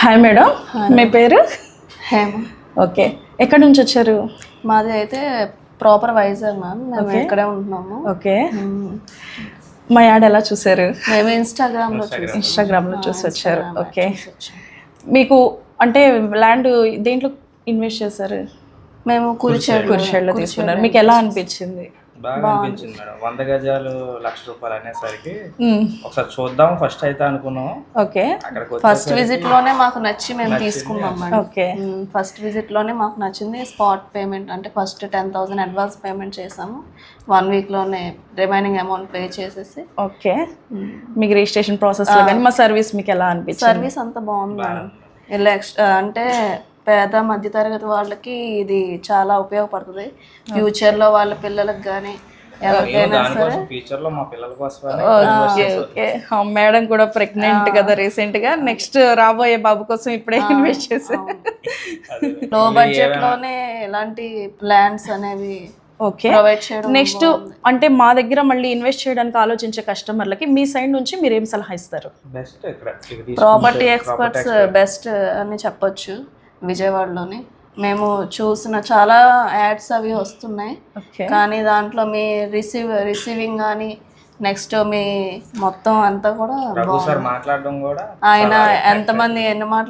Hi madam, మీ పేరు? Hema. Okay, ఎక్కడి నుంచి వచ్చారు? మాది అయితే ప్రాపర్ వైజాగ్ మ్యామ్, మేము ఇక్కడే ఉంటున్నాము. ఓకే, మా యాడ్ ఎలా చూసారు? మేము ఇన్స్టాగ్రామ్లో చూసి వచ్చారు. ఓకే, మీకు అంటే ల్యాండ్ దేంట్లో ఇన్వెస్ట్ చేశారు? మేము కురిచేడులో తీసుకున్నారు. మీకు ఎలా అనిపించింది? బాగా అనిపించింది మేడం. 100 గజాలు ₹1,00,000 అనేసరికి ఒకసారి చూద్దాం ఫస్ట్ అయితే అనుకున్నాం. ఓకే, ఫస్ట్ విజిట్ లోనే మాకు నచ్చి మేము తీసుకున్నాం మేడం. ఓకే, ఫస్ట్ విజిట్ లోనే మాకు నచ్చింది. స్పాట్ పేమెంట్ అంటే ఫస్ట్ 10,000 అడ్వాన్స్ పేమెంట్ చేసాము. 1 వీక్ లోనే రిమైనింగ్ అమౌంట్ పే చేసేసి. ఓకే, మీకు రిజిస్ట్రేషన్ ప్రాసెస్ లో కానీ మా సర్వీస్ మీకు ఎలా అనిపించింది? సర్వీస్ అంతా బాగుంది మేడం. ఇలా ఎక్స్ట్రా అంటే పేద మధ్యతరగతి వాళ్ళకి ఇది చాలా ఉపయోగపడుతుంది. ఫ్యూచర్ లో వాళ్ళ పిల్లలకు కానీ ఎవరికైనా సరే. ఫ్యూచర్ లో మా పిల్లల కోసం మేడం కూడా ప్రెగ్నెంట్ కదా రీసెంట్ గా, నెక్స్ట్ రాబోయే బాబు కోసం ఇప్పుడే ఇన్వెస్ట్ చేశారు. లో బడ్జెట్ లోనే ఎలాంటి ల్యాండ్స్ అనేవి ఓకే, నెక్స్ట్ అంటే మా దగ్గర మళ్ళీ ఇన్వెస్ట్ చేయడానికి ఆలోచించే కస్టమర్లకి మీ సైడ్ నుంచి మీరు ఏం సలహా ఇస్తారు? ప్రాపర్టీ ఎక్స్పర్ట్స్ బెస్ట్ అని చెప్పొచ్చు. విజయవాడలోని మేము చూసిన చాలా యాడ్స్ అవి వస్తున్నాయి, కానీ బాంట్లో మీ రిసీవింగ్ కానీ నెక్స్ట్ మీ మొత్తం అంతా కూడా మాట్లాడడం కూడా ఆయన ఎంతమంది ఎన్ని మాటలు